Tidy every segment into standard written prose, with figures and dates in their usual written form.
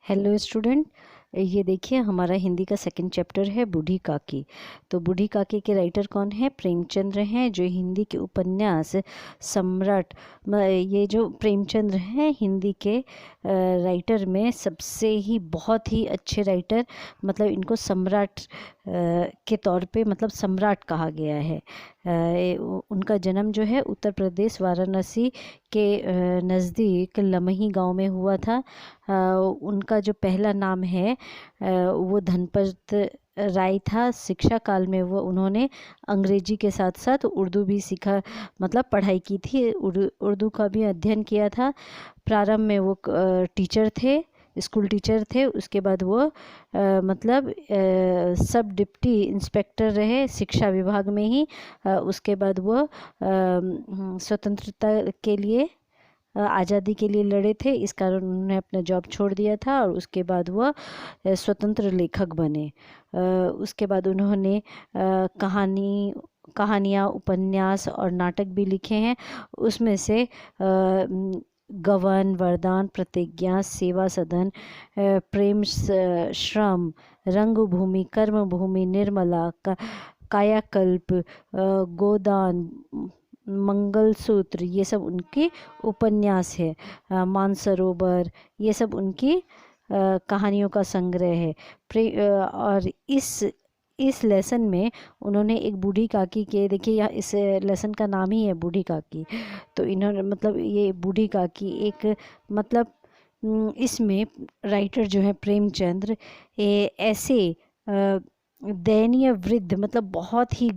Hello student, ये देखिए हमारा हिंदी का सेकंड चैप्टर है बूढ़ी काकी। तो बूढ़ी काकी के राइटर कौन है? प्रेमचंद्र हैं, जो हिंदी के उपन्यास सम्राट। ये जो प्रेमचंद्र हैं हिंदी के राइटर में सबसे ही बहुत ही अच्छे राइटर, मतलब इनको सम्राट के तौर पे मतलब सम्राट कहा गया है। उनका जन्म जो है उत्तर प्रदेश वाराणसी के नज़दीक लमही गांव में हुआ था। उनका जो पहला नाम है वो धनपत राय था। शिक्षा काल में वो उन्होंने अंग्रेजी के साथ साथ उर्दू भी सीखा, मतलब पढ़ाई की थी, उर्दू का भी अध्ययन किया था। प्रारंभ में वो टीचर थे, स्कूल टीचर थे। उसके बाद वो मतलब सब डिप्टी इंस्पेक्टर रहे शिक्षा विभाग में ही। उसके बाद वो स्वतंत्रता के लिए, आज़ादी के लिए लड़े थे। इस कारण उन्होंने अपना जॉब छोड़ दिया था और उसके बाद वह स्वतंत्र लेखक बने। उसके बाद उन्होंने कहानियाँ, उपन्यास और नाटक भी लिखे हैं। उसमें से गबन, वरदान, प्रतिज्ञा, सेवा सदन, प्रेम श्रम, रंगभूमि, कर्मभूमि, निर्मला, कायाकल्प, गोदान, मंगलसूत्र, ये सब उनके उपन्यास है। मानसरोवर, ये सब उनकी कहानियों का संग्रह है। और इस लेसन में उन्होंने एक बूढ़ी काकी के, देखिए यहाँ इस लेसन का नाम ही है बूढ़ी काकी। तो इन्होंने मतलब ये बूढ़ी काकी एक मतलब इसमें राइटर जो है प्रेमचंद्र ऐसे दयनीय वृद्ध, मतलब बहुत ही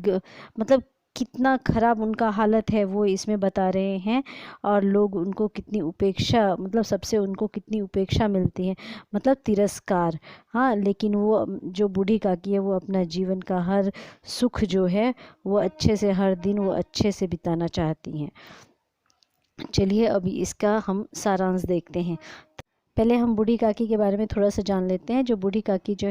मतलब कितना खराब उनका हालत है वो इसमें बता रहे हैं। और लोग उनको कितनी उपेक्षा, मतलब सबसे उनको कितनी उपेक्षा मिलती है, मतलब तिरस्कार। हाँ, लेकिन वो जो बूढ़ी काकी है वो अपना जीवन का हर सुख जो है वो अच्छे से, हर दिन वो अच्छे से बिताना चाहती हैं। चलिए अभी इसका हम सारांश देखते हैं। पहले हम बूढ़ी काकी के बारे में थोड़ा सा जान लेते हैं। जो बूढ़ी काकी जो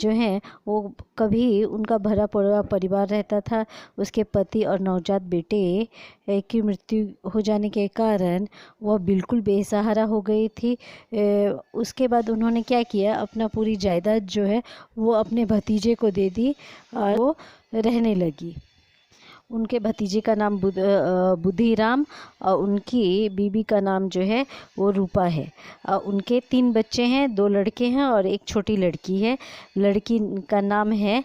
हैं वो कभी, उनका भरा पूरा परिवार रहता था। उसके पति और नवजात बेटे की मृत्यु हो जाने के कारण वह बिल्कुल बेसहारा हो गई थी। उसके बाद उन्होंने क्या किया, अपना पूरी जायदाद जो है वो अपने भतीजे को दे दी और वो रहने लगी। उनके भतीजे का नाम बुद्धिराम और उनकी बीबी का नाम जो है वो रूपा है। उनके 3 बच्चे हैं, 2 लड़के हैं और एक छोटी लड़की है। लड़की का नाम है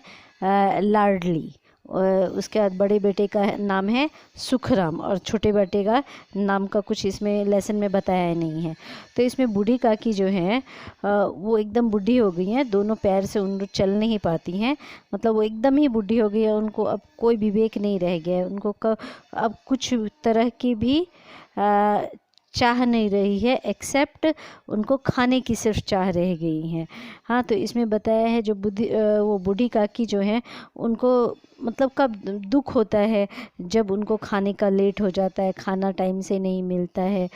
लाडली। उसके बाद बड़े बेटे का नाम है सुखराम और छोटे बेटे का नाम का कुछ इसमें लेसन में बताया नहीं है। तो इसमें बूढ़ी काकी जो है वो एकदम बूढ़ी हो गई हैं, दोनों पैर से उन चल नहीं पाती हैं, मतलब वो एकदम ही बूढ़ी हो गई है। उनको अब कोई विवेक नहीं रह गया है, उनको अब कुछ तरह की भी चाह नहीं रही है, एक्सेप्ट उनको खाने की सिर्फ चाह रह गई हैं। हाँ, तो इसमें बताया है जो वो बूढ़ी काकी जो है उनको मतलब कब दुख होता है, जब उनको खाने का लेट हो जाता है, खाना टाइम से नहीं मिलता है,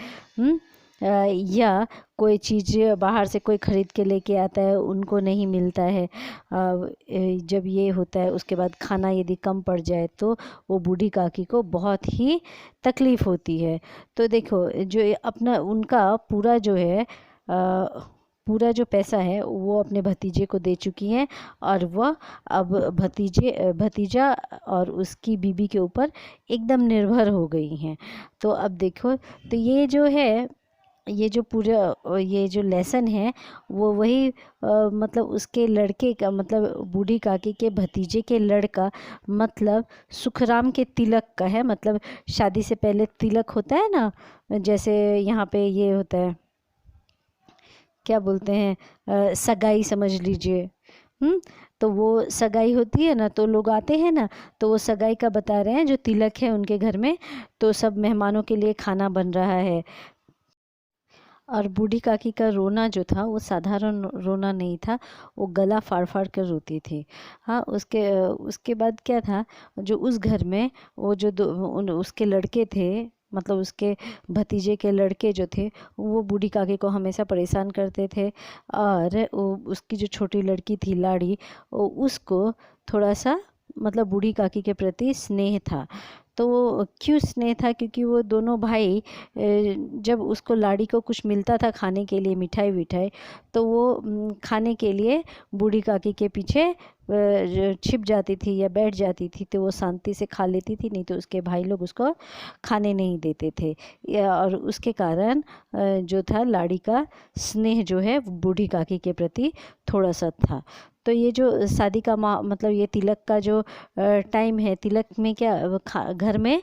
या कोई चीज़ बाहर से कोई ख़रीद के लेके आता है उनको नहीं मिलता है। जब ये होता है उसके बाद खाना यदि कम पड़ जाए तो वो बूढ़ी काकी को बहुत ही तकलीफ़ होती है। तो देखो जो अपना उनका पूरा जो है पूरा जो पैसा है वो अपने भतीजे को दे चुकी हैं और वह अब भतीजा और उसकी बीबी के ऊपर एकदम निर्भर हो गई हैं। तो अब देखो, तो ये जो है, ये जो पूरा ये जो लेसन है वो वही मतलब उसके लड़के का, मतलब बूढ़ी काकी के भतीजे के लड़का, मतलब सुखराम के तिलक का है। मतलब शादी से पहले तिलक होता है ना, जैसे यहाँ पे ये होता है, क्या बोलते हैं, सगाई समझ लीजिए। तो वो सगाई होती है ना, तो लोग आते हैं ना, तो वो सगाई का बता रहे हैं, जो तिलक है उनके घर में, तो सब मेहमानों के लिए खाना बन रहा है। और बूढ़ी काकी का रोना जो था वो साधारण रोना नहीं था, वो गला फाड़ फाड़ कर रोती थी। हाँ, उसके बाद क्या था, जो उस घर में वो जो उसके लड़के थे, मतलब उसके भतीजे के लड़के जो थे, वो बूढ़ी काकी को हमेशा परेशान करते थे। और उसकी जो छोटी लड़की थी लाड़ी, उसको थोड़ा सा मतलब बूढ़ी काकी के प्रति स्नेह था। तो वो क्यों स्नेह था, क्योंकि वो दोनों भाई जब उसको लाड़ी को कुछ मिलता था खाने के लिए, मिठाई विठाई, तो वो खाने के लिए बूढ़ी काकी के पीछे छिप जाती थी या बैठ जाती थी, तो वो शांति से खा लेती थी, नहीं तो उसके भाई लोग उसको खाने नहीं देते थे। और उसके कारण जो था लाड़ी का स्नेह जो है वो बूढ़ी काकी के प्रति थोड़ा सा था। तो ये जो शादी का मतलब ये तिलक का जो टाइम है, तिलक में क्या घर में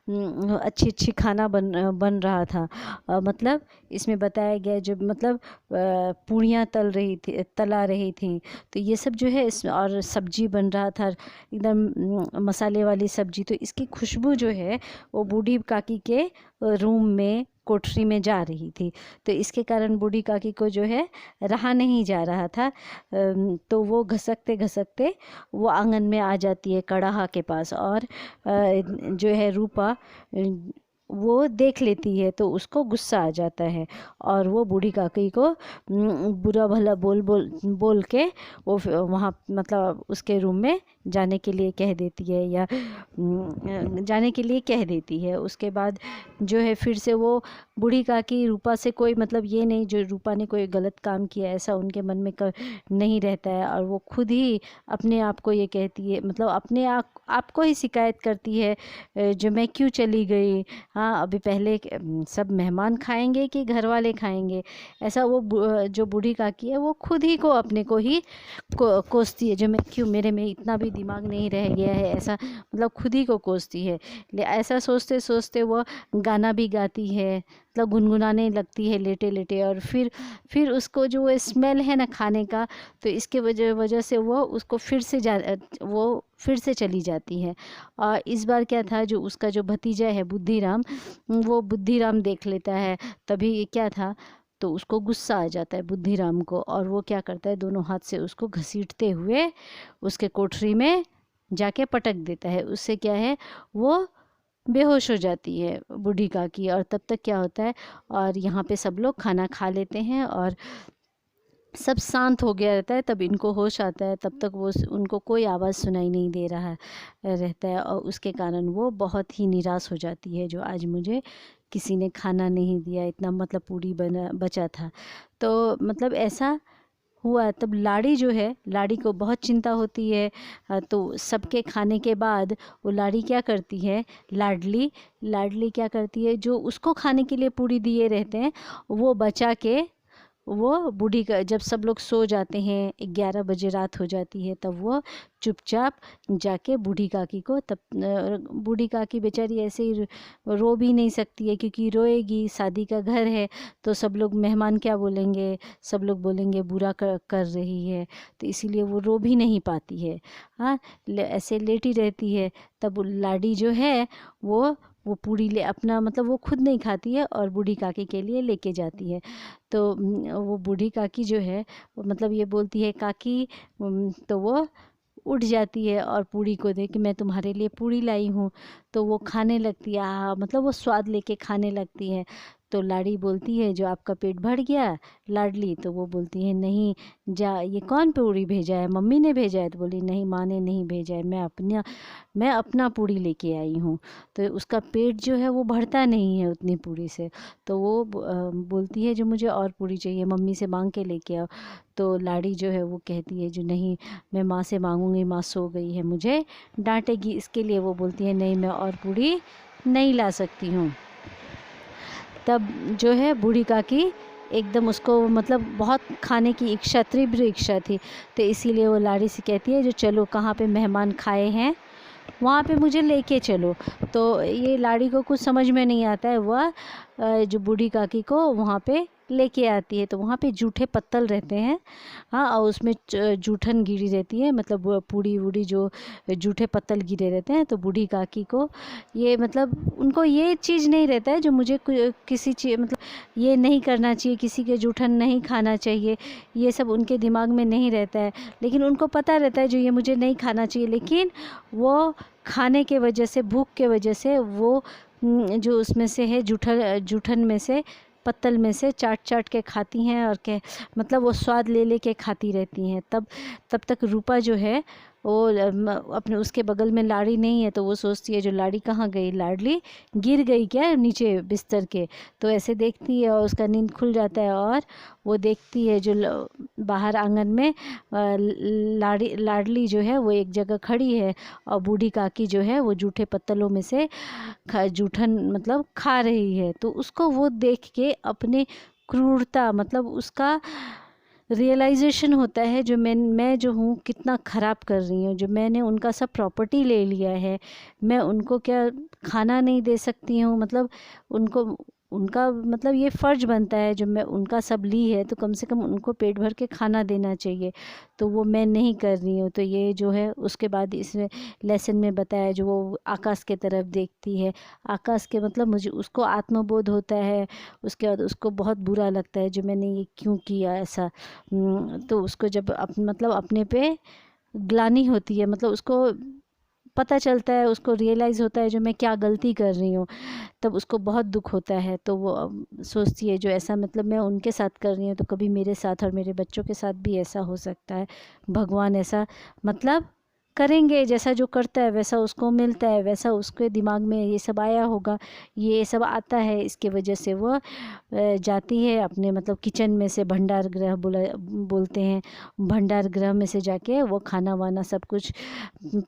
अच्छी अच्छी खाना बन रहा था। मतलब इसमें बताया गया जो मतलब पूड़ियाँ तला रही थी, तो ये सब जो है इस और सब्जी बन रहा था एकदम मसाले वाली सब्जी, तो इसकी खुशबू जो है वो बूढ़ी काकी के रूम में, कोठरी में जा रही थी। तो इसके कारण बूढ़ी काकी को जो है रहा नहीं जा रहा था, तो वो घसकते घसकते वो आंगन में आ जाती है कड़ाहा के पास, और जो है रूपा वो देख लेती है, तो उसको गुस्सा आ जाता है, और वो बूढ़ी काकी को बुरा भला बोल के वो वहाँ मतलब उसके रूम में जाने के लिए कह देती है, या जाने के लिए कह देती है। उसके बाद जो है फिर से वो बूढ़ी काकी रूपा से कोई मतलब ये नहीं जो रूपा ने कोई गलत काम किया ऐसा उनके मन में नहीं रहता है, और वो खुद ही अपने आप को ये कहती है, मतलब अपने आप को ही शिकायत करती है जो मैं क्यों चली गई। हाँ, अभी पहले सब मेहमान खाएंगे कि घर वाले खाएंगे, ऐसा वो जो बूढ़ी काकी है वो खुद ही को अपने को ही कोसती है, जो मैं क्यों, मेरे में इतना भी दिमाग नहीं रह गया है, ऐसा मतलब खुद ही को कोसती है। ऐसा सोचते सोचते वो गाना भी गाती है, मतलब गुनगुनाने लगती है लेटे लेटे, और फिर उसको जो वो स्मेल है ना खाने का, तो इसके वजह से वो उसको फिर से चली जाती है। और इस बार क्या था, जो उसका जो भतीजा है बुद्धिराम, वो बुद्धिराम देख लेता है, तभी क्या था, तो उसको गुस्सा आ जाता है बुद्धिराम को, और वो क्या करता है दोनों हाथ से उसको घसीटते हुए उसके कोठरी में जाके पटक देता है। उससे क्या है वो बेहोश हो जाती है बूढ़ी काकी, और तब तक क्या होता है, और यहाँ पे सब लोग खाना खा लेते हैं और सब शांत हो गया रहता है, तब इनको होश आता है, तब तक वो उनको कोई आवाज़ सुनाई नहीं दे रहा रहता है, और उसके कारण वो बहुत ही निराश हो जाती है, जो आज मुझे किसी ने खाना नहीं दिया, इतना मतलब पूरी बचा था। तो मतलब ऐसा हुआ। तब लाड़ी जो है, लाड़ी को बहुत चिंता होती है, तो सबके खाने के बाद वो लाड़ी क्या करती है, लाडली क्या करती है, जो उसको खाने के लिए पूरी दिए रहते हैं वो बचा के, वो बूढ़ी का जब सब लोग सो जाते हैं 11 बजे रात हो जाती है, तब वो चुपचाप जाके बूढ़ी काकी को, तब बूढ़ी काकी बेचारी ऐसे ही रो भी नहीं सकती है, क्योंकि रोएगी, शादी का घर है, तो सब लोग मेहमान क्या बोलेंगे, सब लोग बोलेंगे बुरा कर रही है, तो इसीलिए वो रो भी नहीं पाती है। हाँ, ऐसे लेटी रहती है। तब लाड़ी जो है वो पूरी ले अपना मतलब वो खुद नहीं खाती है और बूढ़ी काकी के लिए लेके जाती है। तो वो बूढ़ी काकी जो है वो मतलब ये बोलती है काकी, तो वो उठ जाती है और पूड़ी को देख के, मैं तुम्हारे लिए पूड़ी लाई हूँ, तो वो खाने लगती है, मतलब वो स्वाद लेके खाने लगती है। तो लाड़ी बोलती है जो आपका पेट भर गया लाडली, तो वो बोलती है नहीं, जा, ये कौन पूड़ी भेजा है, मम्मी ने भेजा है, तो बोली नहीं, माँ ने नहीं भेजा है, मैं अपना पूड़ी लेके आई हूँ। तो उसका पेट जो है वो भरता नहीं है उतनी पूड़ी से, तो वो बोलती है जो मुझे और पूड़ी चाहिए, मम्मी से मांग के लेके आओ। तो लाड़ी जो है वो कहती है जो नहीं, मैं माँ से मांगूंगी, माँ सो गई है, मुझे डांटेगी, इसके लिए वो बोलती है नहीं, मैं और पूड़ी नहीं ला सकती हूँ। तब जो है बूढ़ी काकी एकदम उसको मतलब बहुत खाने की इच्छा, तीव्र इच्छा थी, तो इसीलिए वो लाड़ी से कहती है जो चलो कहाँ पे मेहमान खाए हैं वहाँ पे मुझे लेके चलो। तो ये लाड़ी को कुछ समझ में नहीं आता है, वह जो बूढ़ी काकी को वहाँ पे लेके आती है, तो वहाँ पे जूठे पत्तल रहते हैं। हाँ, और उसमें जूठन गिरी रहती है, मतलब पूड़ी वूड़ी जो जूठे पत्तल गिरे रहते हैं। तो बूढ़ी काकी को ये मतलब उनको ये चीज़ नहीं रहता है जो मुझे किसी चीज़ मतलब ये नहीं करना चाहिए, किसी के जूठन नहीं खाना चाहिए, ये सब उनके दिमाग में नहीं रहता है। लेकिन उनको पता रहता है जो ये मुझे नहीं खाना चाहिए, लेकिन वो खाने के वजह से, भूख के वजह से वो जो उसमें से है जूठन में से, पत्तल में से चाट के खाती हैं, और के मतलब वो स्वाद ले के खाती रहती हैं। तब तक रूपा जो है अपने उसके बगल में लाड़ी नहीं है, तो वो सोचती है जो लाड़ी कहाँ गई, लाडली गिर गई क्या नीचे बिस्तर के। तो ऐसे देखती है और उसका नींद खुल जाता है, और वो देखती है जो बाहर आंगन में लाडली जो है वो एक जगह खड़ी है, और बूढ़ी काकी जो है वो जूठे पत्तलों में से जूठन मतलब खा रही है। तो उसको वो देख के अपने क्रूरता मतलब उसका रियलाइजेशन होता है, जो मैं जो हूँ कितना ख़राब कर रही हूँ, जो मैंने उनका सब प्रॉपर्टी ले लिया है, मैं उनको क्या खाना नहीं दे सकती हूँ, मतलब उनको उनका मतलब ये फ़र्ज़ बनता है, जो मैं उनका सब ली है तो कम से कम उनको पेट भर के खाना देना चाहिए, तो वो मैं नहीं कर रही हूँ। तो ये जो है उसके बाद इस लेसन में बताया, जो वो आकाश के तरफ देखती है, आकाश के मतलब मुझे उसको आत्मबोध होता है, उसके बाद उसको बहुत बुरा लगता है जो मैंने ये क्यों किया ऐसा। तो उसको जब मतलब अपने पे ग्लानि होती है, मतलब उसको पता चलता है, उसको रियलाइज़ होता है जो मैं क्या गलती कर रही हूँ, तब उसको बहुत दुख होता है। तो वो सोचती है जो ऐसा मतलब मैं उनके साथ कर रही हूँ, तो कभी मेरे साथ और मेरे बच्चों के साथ भी ऐसा हो सकता है। भगवान ऐसा मतलब करेंगे, जैसा जो करता है वैसा उसको मिलता है, वैसा उसके दिमाग में ये सब आया होगा, ये सब आता है, इसके वजह से वो जाती है अपने मतलब किचन में से, भंडार गृह बोलते हैं, भंडार गृह में से जाके वो खाना वाना सब कुछ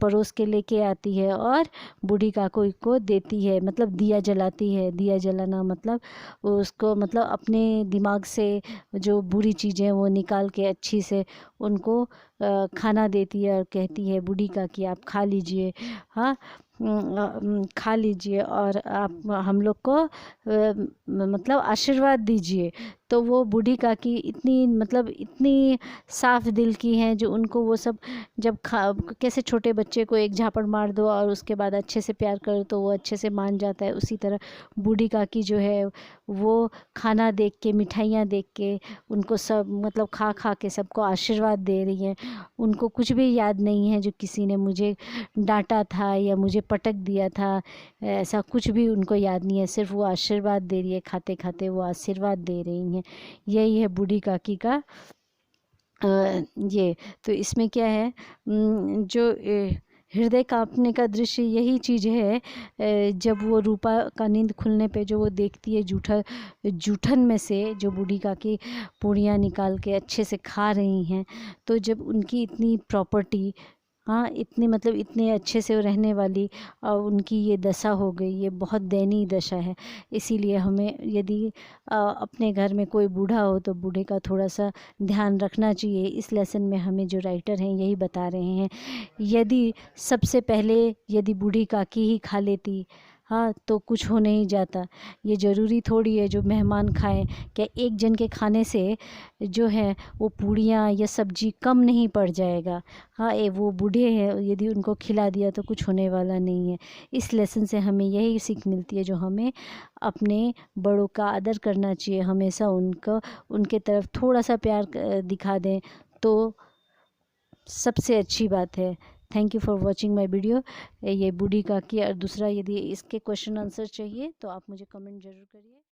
परोस के लेके आती है, और बूढ़ी काको को देती है, मतलब दिया जलाती है। दिया जलाना मतलब उसको मतलब अपने दिमाग से जो बुरी चीज़ें वो निकाल के अच्छी से उनको खाना देती है, और कहती है बूढ़ी का कि आप खा लीजिए, हाँ खा लीजिए, और आप हम लोग को मतलब आशीर्वाद दीजिए। तो वो बूढ़ी काकी इतनी मतलब इतनी साफ दिल की हैं, जो उनको वो सब जब कैसे छोटे बच्चे को एक झापड़ मार दो और उसके बाद अच्छे से प्यार करो तो वो अच्छे से मान जाता है, उसी तरह बूढ़ी काकी जो है वो खाना देख के, मिठाइयाँ देख के उनको सब मतलब खा खा के सबको आशीर्वाद दे रही हैं। उनको कुछ भी याद नहीं है जो किसी ने मुझे डांटा था या मुझे पटक दिया था, ऐसा कुछ भी उनको याद नहीं है, सिर्फ वो आशीर्वाद दे रही है, खाते खाते वो आशीर्वाद दे रही हैं। यही है बूढ़ी काकी का ये। तो इसमें क्या है, जो हृदय कांपने का दृश्य यही चीज़ है, जब वो रूपा का नींद खुलने पे जो वो देखती है जूठन में से जो बूढ़ी काकी पूड़ियाँ निकाल के अच्छे से खा रही हैं, तो जब उनकी इतनी प्रॉपर्टी, हाँ इतनी मतलब इतने अच्छे से रहने वाली, और उनकी ये दशा हो गई, ये बहुत दयनीय दशा है। इसीलिए हमें यदि अपने घर में कोई बूढ़ा हो तो बूढ़े का थोड़ा सा ध्यान रखना चाहिए। इस लेसन में हमें जो राइटर हैं यही बता रहे हैं। यदि सबसे पहले यदि बूढ़ी काकी ही खा लेती, हाँ तो कुछ हो नहीं जाता। ये ज़रूरी थोड़ी है जो मेहमान खाएं, क्या एक जन के खाने से जो है वो पूड़ियाँ या सब्जी कम नहीं पड़ जाएगा। हाँ वो बूढ़े हैं, यदि उनको खिला दिया तो कुछ होने वाला नहीं है। इस लेसन से हमें यही सीख मिलती है, जो हमें अपने बड़ों का आदर करना चाहिए, हमेशा उनके तरफ थोड़ा सा प्यार दिखा दें तो सबसे अच्छी बात है। Thank you for watching my video. ये बूढ़ी काकी, और दूसरा यदि इसके क्वेश्चन आंसर चाहिए तो आप मुझे कमेंट ज़रूर करिए।